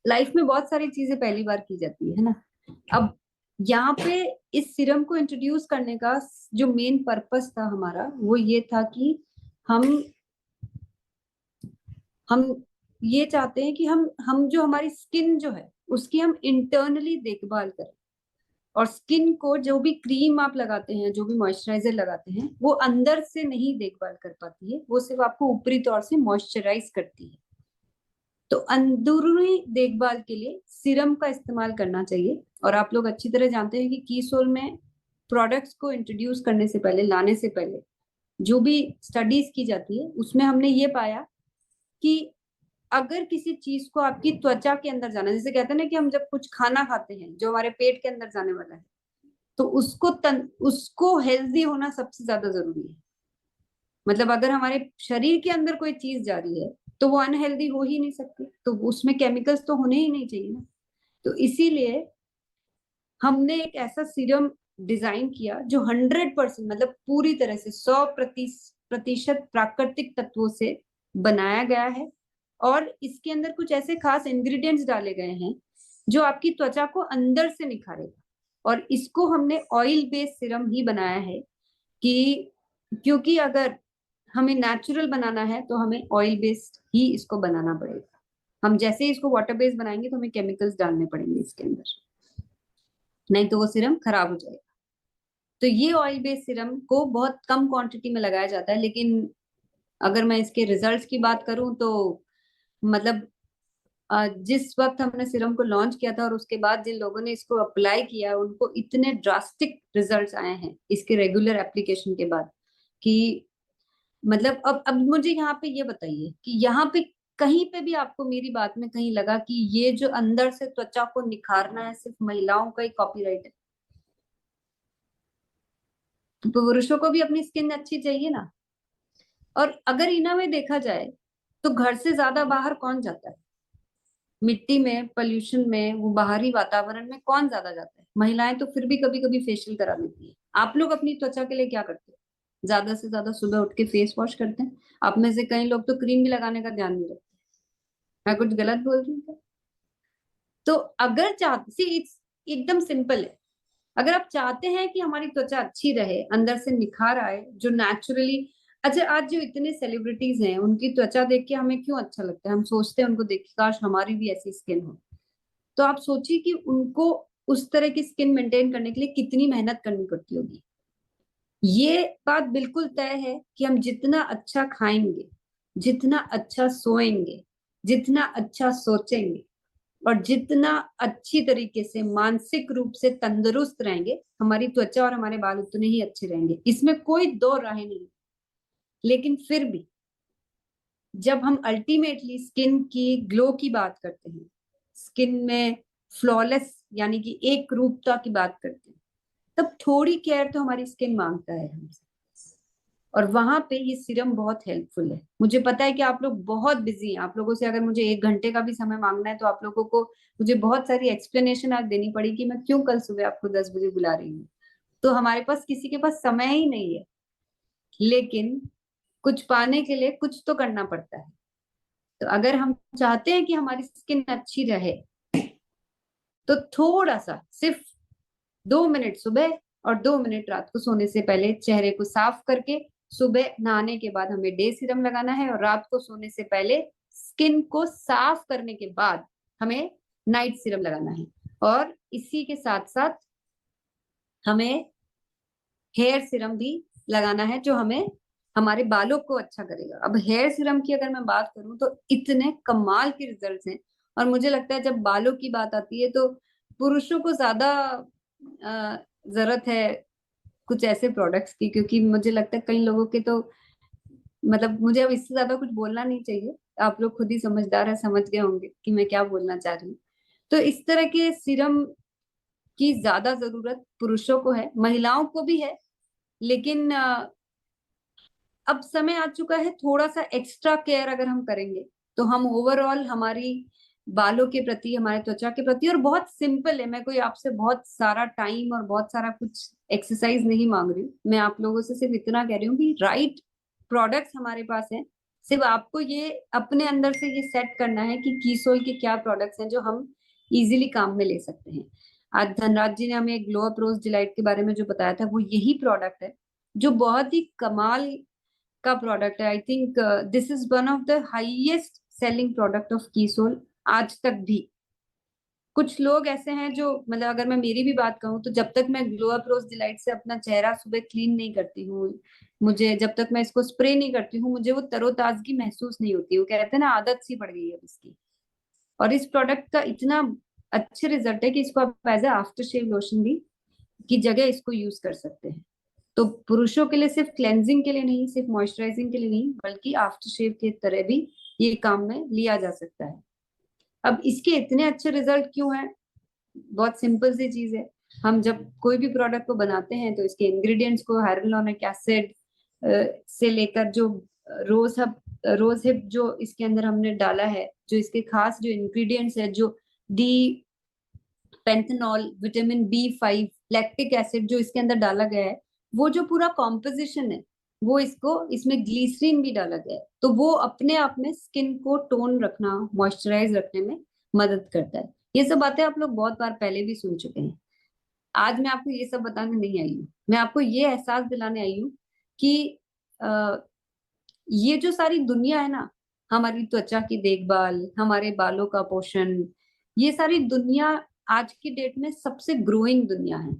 Life में बहुत सारी चीजें पहली बार की जाती है ना। अब यहाँ पे इस सीरम को इंट्रोड्यूस करने का जो मेन पर्पस था हमारा, वो ये था कि हम हम ये चाहते हैं कि हम जो हमारी स्किन जो है उसकी हम इंटरनली देखभाल करें। और स्किन को जो भी क्रीम आप लगाते हैं, जो भी मॉइस्चराइजर लगाते हैं, वो अंदर से नहीं देखभाल कर पाती है, वो सिर्फ आपको ऊपरी तौर से मॉइस्चराइज करती है। तो अंदरूनी देखभाल के लिए सीरम का इस्तेमाल करना चाहिए। और आप लोग अच्छी तरह जानते हैं कि कीसोल में प्रोडक्ट्स को इंट्रोड्यूस करने से पहले, लाने से पहले जो भी स्टडीज की जाती है, उसमें हमने ये पाया कि अगर किसी चीज को आपकी त्वचा के अंदर जाना है, जैसे कहते हैं ना कि हम जब कुछ खाना खाते हैं जो हमारे पेट के अंदर जाने वाला है, तो उसको हेल्दी होना सबसे ज्यादा जरूरी है। मतलब अगर हमारे शरीर के अंदर कोई चीज जा रही है तो वो अनहेल्दी हो ही नहीं सकती, तो उसमें केमिकल्स तो होने ही नहीं चाहिए ना। तो इसीलिए हमने एक ऐसा सीरम डिजाइन किया जो 100% मतलब पूरी तरह से 100% प्राकृतिक तत्वों से बनाया गया है। और इसके अंदर कुछ ऐसे खास इंग्रेडिएंट्स डाले गए हैं जो आपकी त्वचा को अंदर से निखारेगा। और इसको हमने ऑयल बेस्ड सीरम ही बनाया है कि क्योंकि अगर हमें नेचुरल बनाना है तो हमें ऑयल बेस्ड ही इसको बनाना पड़ेगा। हम जैसे ही इसको वाटर बेस्ड बनाएंगे तो हमें केमिकल्स डालने पड़ेंगे इसके अंदर, नहीं तो वो सीरम खराब हो जाएगा। तो ये ऑयल बेस्ड सीरम को बहुत कम क्वांटिटी में लगाया जाता है, लेकिन अगर मैं इसके रिजल्ट्स की बात करूं तो मतलब जिस वक्त हमने सीरम को लॉन्च किया था और उसके बाद जिन लोगों ने इसको अप्लाई किया, उनको इतने ड्रास्टिक रिजल्ट्स आए हैं इसके रेगुलर एप्लीकेशन के बाद कि मतलब अब मुझे यहाँ पे ये बताइए कि यहाँ पे कहीं पे भी आपको मेरी बात में कहीं लगा कि ये जो अंदर से त्वचा को निखारना है सिर्फ महिलाओं का ही कॉपीराइट है? तो पुरुषों को भी अपनी स्किन अच्छी चाहिए ना। और अगर इना में देखा जाए तो घर से ज्यादा बाहर कौन जाता है? मिट्टी में, पोल्यूशन में, वो बाहरी वातावरण में कौन ज्यादा जाता है? महिलाएं तो फिर भी कभी कभी फेशियल करा लेती है। आप लोग अपनी त्वचा के लिए क्या करते हैं? ज्यादा से ज्यादा सुबह उठ के फेस वॉश करते हैं। आप में से कई लोग तो क्रीम भी लगाने का ध्यान नहीं रखते। मैं कुछ गलत बोल रही हूँ क्या? तो अगर चाहते सी इट्स एकदम सिंपल है। अगर आप चाहते हैं कि हमारी त्वचा अच्छी रहे, अंदर से निखार आए जो नेचुरली। अच्छा, आज जो इतने सेलिब्रिटीज हैं उनकी त्वचा देख के हमें क्यों अच्छा लगता है? हम सोचते हैं उनको देख के काश हमारी भी ऐसी स्किन हो। तो आप सोचिए कि उनको उस तरह की स्किन मेंटेन करने के लिए कितनी मेहनत करनी पड़ती होगी। ये बात बिल्कुल तय है कि हम जितना अच्छा खाएंगे, जितना अच्छा सोएंगे, जितना अच्छा सोचेंगे और जितना अच्छी तरीके से मानसिक रूप से तंदुरुस्त रहेंगे, हमारी त्वचा और हमारे बाल उतने ही अच्छे रहेंगे। इसमें कोई दो राहें नहीं। लेकिन फिर भी जब हम अल्टीमेटली स्किन की ग्लो की बात करते हैं, स्किन में फ्लॉलेस यानी कि एक रूपता की बात करते हैं, तब थोड़ी केयर तो हमारी स्किन मांगता है हमसे। और वहां पे ये सीरम बहुत हेल्पफुल है। मुझे पता है कि आप लोग बहुत बिजी हैं। आप लोगों से अगर मुझे 1 घंटे का भी समय मांगना है तो आप लोगों को मुझे बहुत सारी एक्सप्लेनेशन आज देनी पड़ी कि मैं क्यों कल सुबह आपको 10 बजे बुला रही हूँ। तो हमारे पास किसी के पास समय ही नहीं है। लेकिन कुछ पाने के लिए कुछ तो करना पड़ता है। तो अगर हम चाहते हैं कि हमारी स्किन अच्छी रहे तो थोड़ा सा, सिर्फ 2 मिनट सुबह और 2 मिनट रात को सोने से पहले चेहरे को साफ करके, सुबह नहाने के बाद हमें डे सीरम लगाना है और रात को सोने से पहले स्किन को साफ करने के बाद हमें नाइट सीरम लगाना है। और इसी के साथ साथ हमें हेयर सीरम भी लगाना है जो हमें हमारे बालों को अच्छा करेगा। अब हेयर सीरम की अगर मैं बात करूं तो इतने कमाल के रिजल्ट्स हैं। और मुझे लगता है जब बालों की बात आती है तो पुरुषों को ज्यादा जरूरत है कुछ ऐसे प्रोडक्ट्स की, क्योंकि मुझे लगता है कई लोगों के तो मतलब मुझे अब इससे ज्यादा कुछ बोलना नहीं चाहिए। आप लोग खुद ही समझदार है, समझ गए होंगे कि मैं क्या बोलना चाह रही हूँ। तो इस तरह के सीरम की ज्यादा जरूरत पुरुषों को है, महिलाओं को भी है। लेकिन अब समय आ चुका है थोड़ा सा एक्स्ट्रा केयर अगर हम करेंगे तो हम ओवरऑल हमारी बालों के प्रति, हमारे त्वचा के प्रति। और बहुत सिंपल है, मैं कोई आपसे बहुत सारा टाइम और बहुत सारा कुछ एक्सरसाइज नहीं मांग रही हूँ। मैं आप लोगों से सिर्फ इतना कह रही हूँ कि राइट प्रोडक्ट्स हमारे पास है सिर्फ आपको ये अपने अंदर से ये सेट करना है कि कीसोल के क्या प्रोडक्ट्स हैं जो हम इजीली काम में ले सकते हैं। आज धनराज जी ने हमें ग्लो अप रोज डिलाइट के बारे में जो बताया था, वो यही प्रोडक्ट है जो बहुत ही कमाल का प्रोडक्ट है। I think this is one of the highest selling product of Keysoul आज तक भी। कुछ लोग ऐसे हैं जो, मतलब अगर मैं मेरी भी बात कहूँ, तो जब तक मैं ग्लो अप रोज डिलाइट से अपना चेहरा सुबह क्लीन नहीं करती हूँ, मुझे जब तक मैं इसको स्प्रे नहीं करती हूँ, मुझे वो तरोताजगी महसूस नहीं होती। वो कहते हैं ना, आदत सी पड़ गई है इसकी। और इस प्रोडक्ट का इतना अच्छे रिजल्ट है कि इसको आप as a after shave lotion भी की जगह इसको यूज कर सकते हैं। तो पुरुषों के लिए सिर्फ क्लेंजिंग के लिए नहीं, सिर्फ मॉइस्चराइजिंग के लिए नहीं, बल्कि आफ्टर शेव के तरह भी ये काम में लिया जा सकता है। अब इसके इतने अच्छे रिजल्ट क्यों हैं? बहुत सिंपल सी चीज है। हम जब कोई भी प्रोडक्ट को बनाते हैं तो इसके इंग्रेडिएंट्स को हाइलुरोनिक एसिड से लेकर जो रोज हिप जो इसके अंदर हमने डाला है, जो इसके खास जो इंग्रेडिएंट्स है, जो D panthenol, vitamin B 5, lactic acid जो इसके अंदर डाला गया है, वो जो पूरा कॉम्पोजिशन है, वो इसको इसमें ग्लिसरीन भी डाला गया है, तो वो अपने आप में स्किन को टोन रखना, मॉइस्चराइज रखने में मदद करता है। ये सब बातें आप लोग बहुत बार पहले भी सुन चुके हैं। आज मैं आपको ये सब बताने नहीं आई हूँ, मैं आपको ये एहसास दिलाने आई हूँ कि आ, ये जो सारी दुनिया है ना, हमारी त्वचा की देखभाल, हमारे बालों का पोषण, ये सारी दुनिया आज की डेट में सबसे ग्रोइंग दुनिया है।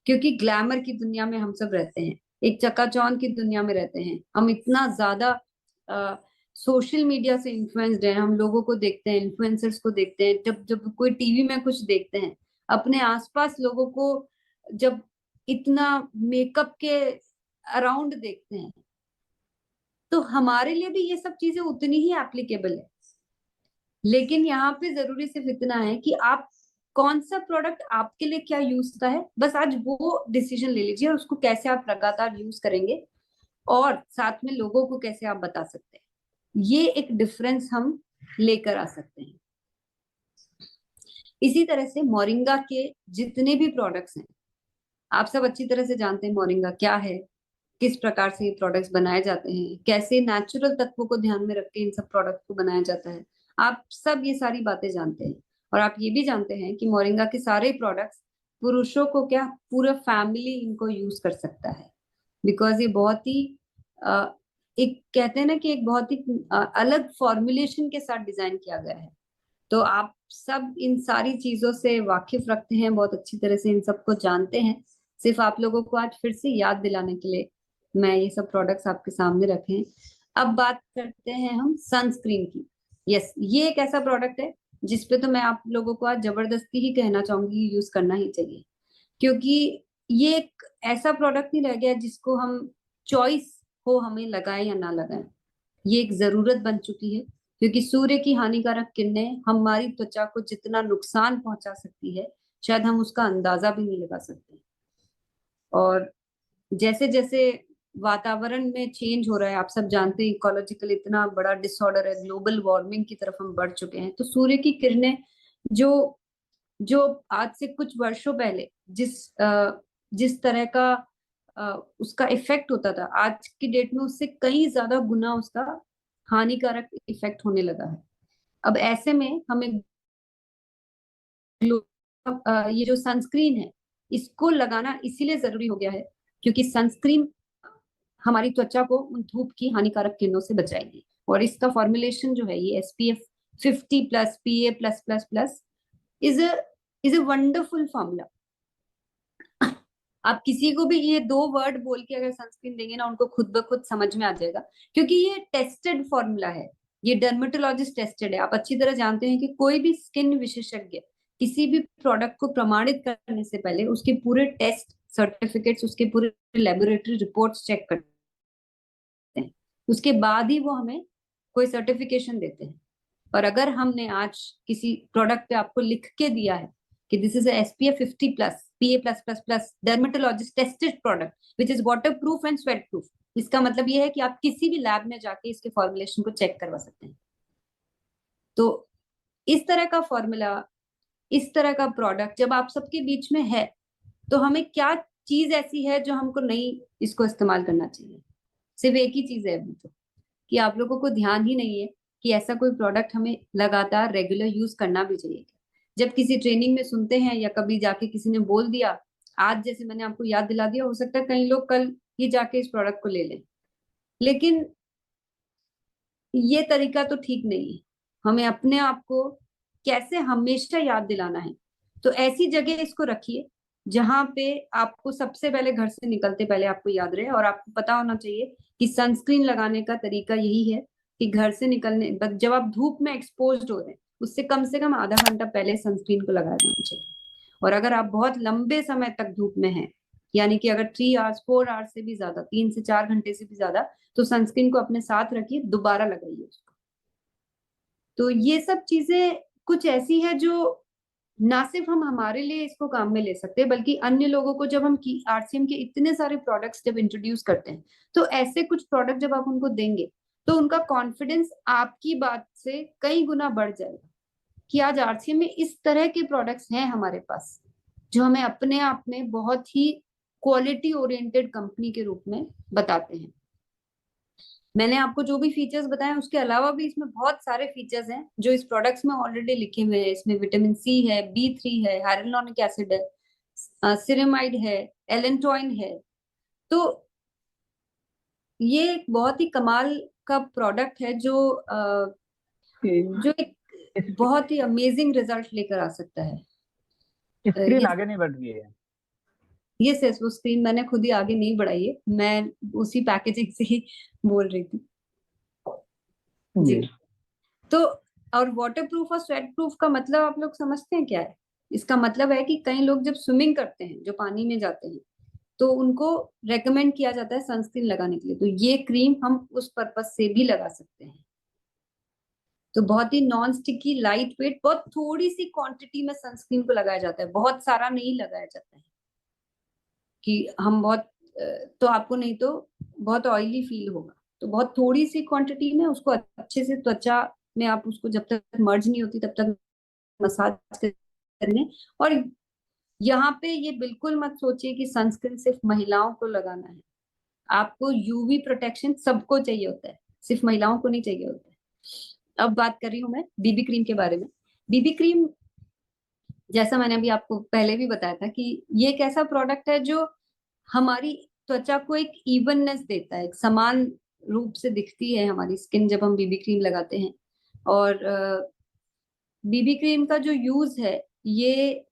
क्योंकि ग्लैमर की दुनिया में हम सब रहते हैं, एक चकाचौंध की दुनिया में रहते हैं, हम इतना ज्यादा सोशल मीडिया से इन्फ्लुएंस्ड हैं, हम लोगों को देखते हैं, इन्फ्लुएंसर्स को देखते हैं, जब जब कोई टीवी में कुछ देखते हैं, अपने आसपास लोगों को जब इतना मेकअप के अराउंड देखते हैं, तो हमारे लिए भी ये सब चीजें उतनी ही एप्लीकेबल है। लेकिन यहाँ पे जरूरी सिर्फ इतना है कि आप कौन सा प्रोडक्ट आपके लिए क्या यूज का है, बस आज वो डिसीजन ले लीजिए, और उसको कैसे आप लगातार यूज करेंगे और साथ में लोगों को कैसे आप बता सकते हैं, ये एक डिफरेंस हम लेकर आ सकते हैं। इसी तरह से मोरिंगा के जितने भी प्रोडक्ट्स हैं, आप सब अच्छी तरह से जानते हैं मोरिंगा क्या है, किस प्रकार से ये प्रोडक्ट्स बनाए जाते हैं, कैसे नेचुरल तत्वों को ध्यान में रख के इन सब प्रोडक्ट को बनाया जाता है। आप सब ये सारी बातें जानते हैं। और आप ये भी जानते हैं कि मोरिंगा के सारे प्रोडक्ट्स पुरुषों को क्या, पूरा फैमिली इनको यूज कर सकता है। बिकॉज ये बहुत ही अ, एक कहते हैं ना कि एक बहुत ही अलग फॉर्मुलेशन के साथ डिजाइन किया गया है। तो आप सब इन सारी चीजों से वाकिफ रखते हैं, बहुत अच्छी तरह से इन सबको जानते हैं। सिर्फ आप लोगों को आज फिर से याद दिलाने के लिए मैं ये सब प्रोडक्ट्स आपके सामने रखे हैं। अब बात करते हैं हम सनस्क्रीन की। यस, ये एक ऐसा प्रोडक्ट है जिसपे तो मैं आप लोगों को आज जबरदस्ती ही कहना चाहूंगी, यूज करना ही चाहिए। क्योंकि ये एक ऐसा प्रोडक्ट नहीं रह गया जिसको हम चॉइस हो हमें लगाएं या ना लगाएं, ये एक जरूरत बन चुकी है। क्योंकि सूर्य की हानिकारक किरणें हमारी त्वचा को जितना नुकसान पहुंचा सकती है, शायद हम उसका अंदाजा भी नहीं लगा सकते। और जैसे जैसे वातावरण में चेंज हो रहा है, आप सब जानते हैं इकोलॉजिकल इतना बड़ा डिसऑर्डर है, ग्लोबल वार्मिंग की तरफ हम बढ़ चुके हैं। तो सूर्य की किरणें जो जो आज से कुछ वर्षों पहले जिस तरह का उसका इफेक्ट होता था, आज की डेट में उससे कई ज्यादा गुना उसका हानिकारक इफेक्ट होने लगा है। अब ऐसे में हमें ये जो सनस्क्रीन है, इसको लगाना इसीलिए जरूरी हो गया है क्योंकि सनस्क्रीन हमारी त्वचा को उन धूप की हानिकारक किरणों से बचाएगी। और इसका फॉर्मुलेशन जो है, ये SPF 50+ PA+++ is is a wonderful formula. आप किसी को भी ये 2 वर्ड बोल के अगर सनस्क्रीन देंगे ना, उनको खुद ब खुद समझ में आ जाएगा, क्योंकि ये टेस्टेड फॉर्मूला है, ये डर्मेटोलॉजिस्ट टेस्टेड है। आप अच्छी तरह जानते हैं कि कोई भी स्किन विशेषज्ञ किसी भी प्रोडक्ट को प्रमाणित करने से पहले उसके पूरे टेस्ट सर्टिफिकेट्स, उसके पूरे लेबोरेटरी रिपोर्ट्स चेक करते हैं, उसके बाद ही वो हमें कोई सर्टिफिकेशन देते हैं। और अगर हमने आज किसी प्रोडक्ट पे आपको लिख के दिया है कि this is SPF 50+ PA+++ dermatologist tested product which is water proof and sweat proof, इसका मतलब ये है कि आप किसी भी लैब में जाके इसके फॉर्मुलेशन को चेक करवा सकते हैं। तो इस तरह का फॉर्मूला, इस तरह का प्रोडक्ट जब आप सबके बीच में है, तो हमें क्या चीज ऐसी है जो हमको नहीं इसको इस्तेमाल करना चाहिए? सिर्फ एक ही चीज है अभी तो, कि आप लोगों को ध्यान ही नहीं है कि ऐसा कोई प्रोडक्ट हमें लगातार रेगुलर यूज करना भी चाहिए। जब किसी ट्रेनिंग में सुनते हैं या कभी जाके किसी ने बोल दिया, आज जैसे मैंने आपको याद दिला दिया, हो सकता है कई लोग कल ही जाके इस प्रोडक्ट को ले लें, लेकिन ये तरीका तो ठीक नहीं है। हमें अपने आप को कैसे हमेशा याद दिलाना है, तो ऐसी जगह इसको रखिए जहां पे आपको सबसे पहले घर से निकलते पहले आपको याद रहे। और आपको पता होना चाहिए कि सनस्क्रीन लगाने का तरीका यही है कि घर से निकलने जब आप धूप में एक्सपोज हो रहे हैं उससे कम से कम आधा घंटा पहले सनस्क्रीन को लगा देना चाहिए। और अगर आप बहुत लंबे समय तक धूप में हैं, यानी कि अगर 3 आवर्स 4 आवर्स से भी ज्यादा, 3 से 4 घंटे से भी ज्यादा, तो सनस्क्रीन को अपने साथ रखिए, दोबारा लगाइए उसको। तो ये सब चीजें कुछ ऐसी है जो ना सिर्फ हम हमारे लिए इसको काम में ले सकते हैं, बल्कि अन्य लोगों को जब हम आरसीएम के इतने सारे प्रोडक्ट्स जब इंट्रोड्यूस करते हैं, तो ऐसे कुछ प्रोडक्ट जब आप उनको देंगे तो उनका कॉन्फिडेंस आपकी बात से कई गुना बढ़ जाएगा कि आज आरसीएम में इस तरह के प्रोडक्ट्स हैं हमारे पास जो हमें अपने आप में बहुत ही क्वालिटी ओरिएंटेड कंपनी के रूप में बताते हैं। मैंने आपको जो भी फीचर्स बताए उसके अलावा भी इसमें बहुत सारे फीचर्स हैं जो इस प्रोडक्ट्स में ऑलरेडी लिखे हुए हैं। इसमें विटामिन सी है, B3 है, हाइलुरोनिक एसिड है, सिरेमाइड है, एलेंटोइन है। तो ये एक बहुत ही कमाल का प्रोडक्ट है जो जो एक बहुत ही अमेजिंग रिजल्ट लेकर आ सकता है। स्क्रीन आगे नहीं बढ़ रही है। ये सिर्फ वो स्क्रीन मैंने खुद ही आगे नहीं बढ़ाई है, मैं उसी पैकेजिंग से ही बोल रही थी जी। तो और वाटर प्रूफ और स्वेट प्रूफ का मतलब आप लोग समझते हैं क्या है? इसका मतलब है कि कई लोग जब स्विमिंग करते हैं, जो पानी में जाते हैं, तो उनको रेकमेंड किया जाता है सनस्क्रीन लगाने के लिए। तो ये क्रीम हम उस पर्पज से भी लगा सकते हैं। तो बहुत ही नॉन स्टिकी, लाइट वेट, बहुत थोड़ी सी क्वांटिटी में सनस्क्रीन को लगाया जाता है, बहुत सारा नहीं लगाया जाता है कि हम बहुत तो आपको नहीं तो बहुत ऑयली फील होगा। तो बहुत थोड़ी सी क्वांटिटी में उसको अच्छे से त्वचा में आप उसको जब तक मर्ज नहीं होती तब तक मसाज करने। और यहाँ पे ये बिल्कुल मत सोचिए कि सनस्क्रीन सिर्फ महिलाओं को लगाना है। आपको यूवी प्रोटेक्शन सबको चाहिए होता है, सिर्फ महिलाओं को नहीं चाहिए होता है। अब बात कर रही हूँ मैं बीबी क्रीम के बारे में। बीबी क्रीम, जैसा मैंने अभी आपको पहले भी बताया था कि ये एक ऐसा प्रोडक्ट है जो हमारी त्वचा को एक इवननेस देता है, एक समान रूप से दिखती है हमारी स्किन जब हम बीबी क्रीम लगाते हैं। और बीबी क्रीम का जो यूज है ये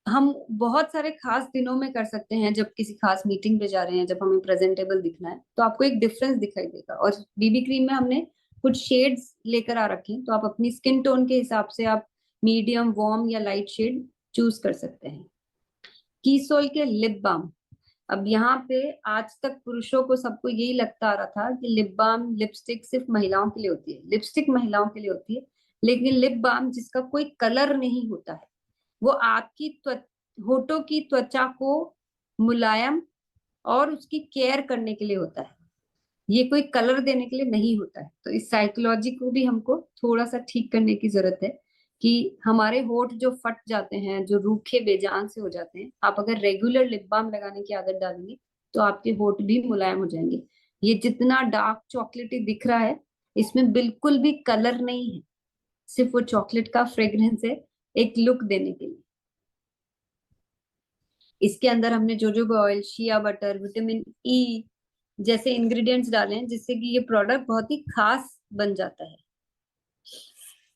हम बहुत सारे खास दिनों में कर सकते हैं। जब किसी खास मीटिंग पे जा रहे हैं, जब हमें प्रेजेंटेबल दिखना है, तो आपको एक डिफरेंस दिखाई देगा। और बीबी क्रीम में हमने कुछ शेड्स लेकर आ रखे हैं, तो आप अपनी स्किन टोन के हिसाब से आप मीडियम, वार्म या लाइट शेड चूज कर सकते हैं। कीसोल के लिप बाम। अब यहाँ पे आज तक पुरुषों को सबको यही लगता आ रहा था कि लिप बाम, लिपस्टिक सिर्फ महिलाओं के लिए होती है, लिपस्टिक महिलाओं के लिए होती है। लेकिन लिप बाम जिसका कोई कलर नहीं होता है, वो आपकी होठों की त्वचा को मुलायम और उसकी केयर करने के लिए होता है, ये कोई कलर देने के लिए नहीं होता है। तो इस साइकोलॉजी को भी हमको थोड़ा सा ठीक करने की जरूरत है कि हमारे होठ जो फट जाते हैं, जो रूखे बेजान से हो जाते हैं, आप अगर रेगुलर लिप बाम लगाने की आदत डालेंगे तो आपके होठ भी मुलायम हो जाएंगे। ये जितना डार्क चॉकलेटी दिख रहा है, इसमें बिल्कुल भी कलर नहीं है, सिर्फ वो चॉकलेट का फ्रेग्रेंस है एक लुक देने के लिए। इसके अंदर हमने jojoba oil, shea butter, vitamin E जैसे इंग्रेडिएंट्स डाले हैं जिससे कि ये प्रोडक्ट बहुत ही खास बन जाता है।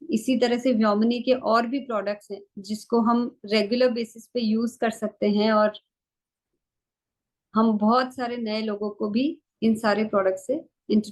इसी तरह से व्योमिनी के और भी प्रोडक्ट्स हैं जिसको हम रेगुलर बेसिस पे यूज कर सकते हैं, और हम बहुत सारे नए लोगों को भी इन सारे प्रोडक्ट से